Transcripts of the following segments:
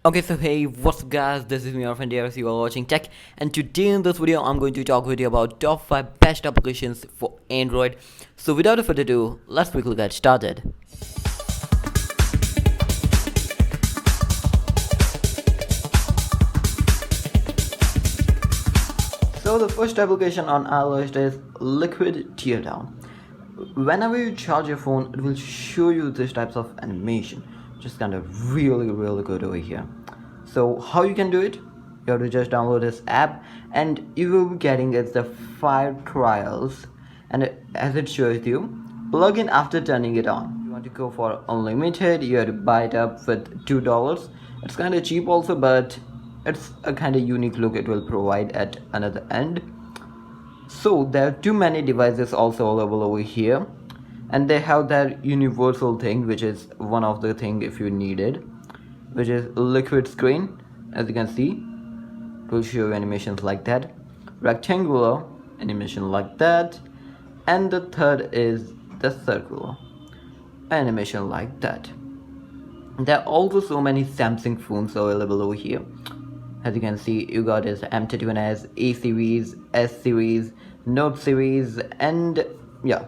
Okay, so hey, what's up guys, this is me, your friend here, you are watching Tech, and today in this video I'm going to talk with you about top 5 best applications for Android. So without further ado, let's quickly get started. So the first application on our list is Liquid Teardown. Whenever you charge your phone, it will show you these types of animation, just kind of really good over here. So how you can do it? You have to just download this app and you will be getting the 5 trials, and as it shows you, plug in after turning it on. You want to go for unlimited, you have to buy it up with $2. It's kind of cheap also, but it's a kind of unique look it will provide at another end. So there are too many devices also available over here, and they have that universal thing, which is one of the thing if you need it, which is liquid screen. As you can see, it will show animations like that, rectangular animation like that, and the third is the circular animation like that. There are also so many Samsung phones available over here. As you can see, you got this M31s, A series, S series, Note series, and yeah,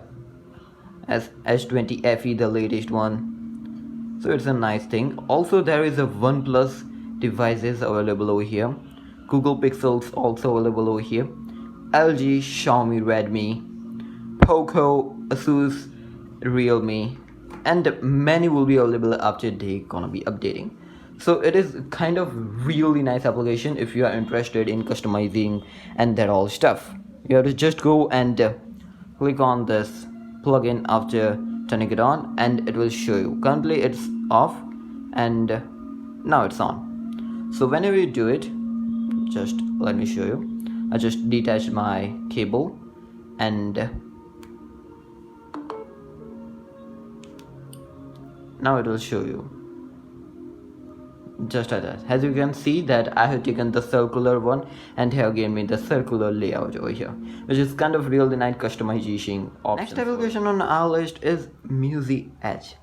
S20 FE, the latest one. So it's a nice thing. Also there is a OnePlus devices available over here, Google Pixels also available over here, LG, Xiaomi, Redmi, Poco, Asus, Realme, and many will be available after they gonna be updating. So it is kind of really nice application if you are interested in customizing and that all stuff. You have to just go and click on this plugin after turning it on, and it will show you. Currently it's off and now it's on. So whenever you do it, just let me show you. I just detached my cable and now it will show you. Just like that. As you can see that I have taken the circular one and have given me the circular layout over here, which is kind of really nice customization option. Next application on our list is muviz Edge.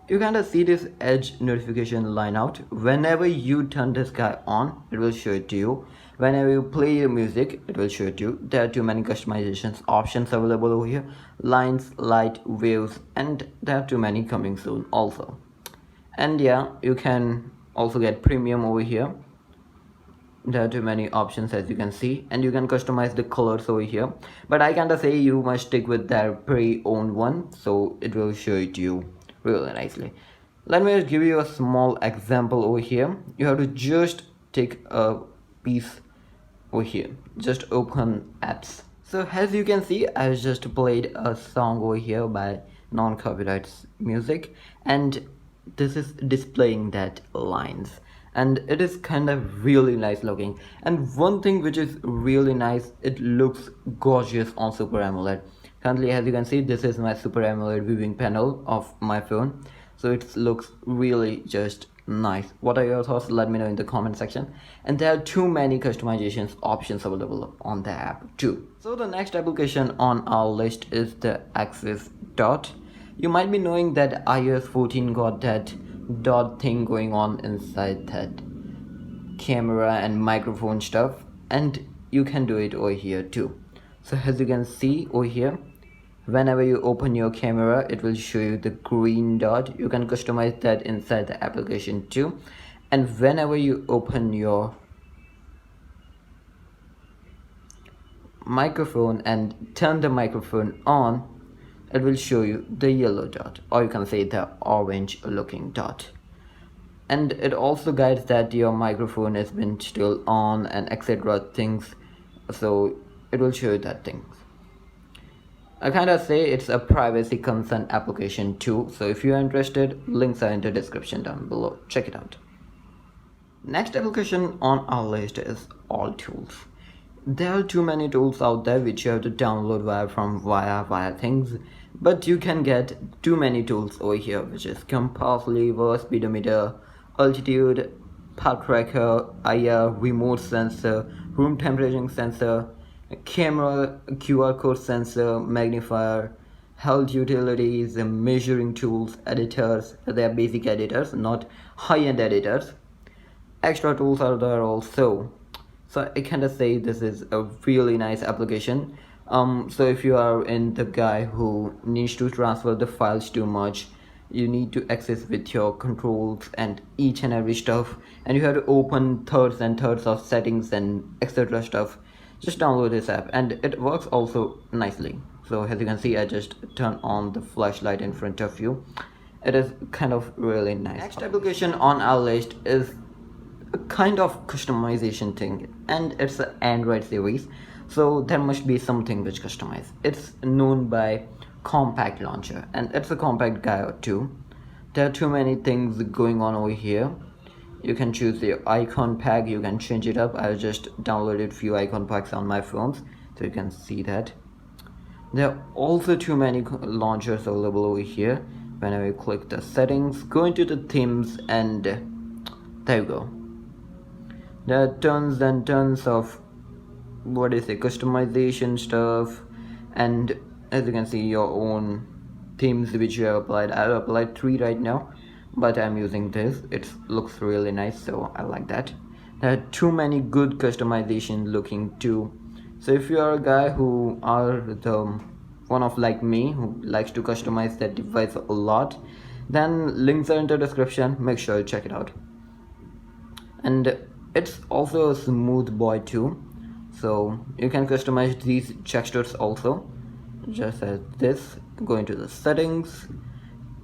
You kind of see this Edge notification line out. Whenever you turn this guy on, it will show it to you. Whenever you play your music, it will show it to you. There are too many customizations options available over here, lines, light, waves, and there are too many coming soon also. And yeah, you can also get premium over here. There are too many options as you can see, and you can customize the colors over here, but I kinda say you must stick with their pre-owned one, so it will show it to you really nicely. Let me give you a small example over here. You have to just take a piece over here, just open apps. So as you can see, I just played a song over here by non-copyright music, and this is displaying that lines, and it is kind of really nice looking. And one thing which is really nice, it looks gorgeous on Super AMOLED. Currently, as you can see, this is my Super AMOLED viewing panel of my phone, so it looks really just nice. What are your thoughts? Let me know in the comment section. And there are too many customizations options available on the app too. So the next application on our list is the Axis Dot. You might be knowing that iOS 14 got that dot thing going on inside that camera and microphone stuff, and you can do it over here too. So as you can see over here, whenever you open your camera, it will show you the green dot. You can customize that inside the application too. And whenever you open your microphone and turn the microphone on, it will show you the yellow dot, or you can say the orange looking dot. And it also guides that your microphone has been still on and etc things, so it will show you that things. I kind of say it's a privacy concern application too, so if you are interested, links are in the description down below. Check it out. Next application on our list is All Tools. There are too many tools out there which you have to download via things, but you can get too many tools over here, which is compass, lever, speedometer, altitude, path tracker, IR, remote sensor, room temperature sensor, camera, QR code sensor, magnifier, health utilities, measuring tools, editors. They are basic editors, not high-end editors. extra tools are there also. So I kind of say this is a really nice application. So if you are in the guy who needs to transfer the files too much, you need to access with your controls and each and every stuff, and you have to open thirds and thirds of settings and etc stuff, just download this app and it works also nicely. So as you can see, I just turn on the flashlight in front of you. It is kind of really nice. Next application on our list is a kind of customization thing, and it's an Android series, so there must be something which customize. It's known by compact launcher, and it's a compact guy too. There are too many things going on over here. You can choose the icon pack, you can change it up. I just downloaded few icon packs on my phones, so you can see that. There are also too many launchers available over here. Whenever you click the settings, go into the themes, and there you go. There are tons and tons of customization stuff, and as you can see, your own themes which you have applied. I have applied 3 right now, but I'm using this. It looks really nice, so I like that. There are too many good customization looking too. So if you are a guy who are the one of like me who likes to customize that device a lot, then links are in the description. Make sure you check it out. And it's also a smooth boy too, so you can customize these textures also, just as this. Go into the settings,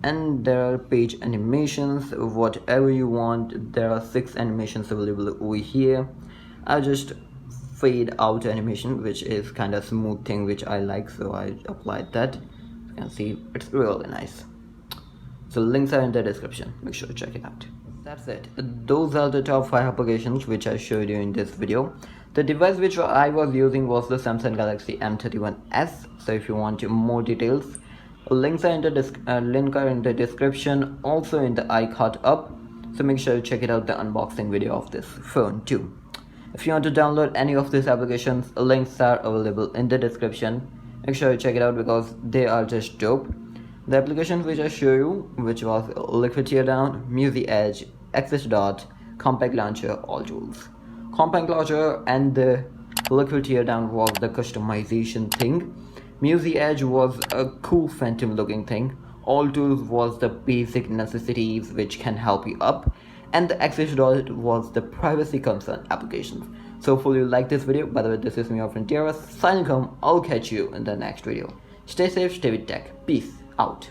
and there are page animations, whatever you want. There are 6 animations available over here. I just fade out animation, which is kind of smooth thing which I like, so I applied that. You can see it's really nice. So links are in the description. Make sure to check it out. That's it. Those are the top 5 applications which I showed you in this video. The device which I was using was the Samsung Galaxy M31s. So if you want more details, links are in the description, also in the iCard up. So make sure you check it out, the unboxing video of this phone too. If you want to download any of these applications, links are available in the description. Make sure you check it out because they are just dope. The applications which I show you, which was Liquid Teardown, muviz Edge, Access Dot, Compact Launcher, all tools. Compact Launcher and the Liquid Teardown was the customization thing. muviz Edge was a cool phantom looking thing. All tools was the basic necessities which can help you up. And the Access Dot was the privacy concern applications. So hopefully you like this video. By the way, this is me, your friend Tiara, signing home. I'll catch you in the next video. Stay safe, stay with tech. Peace out.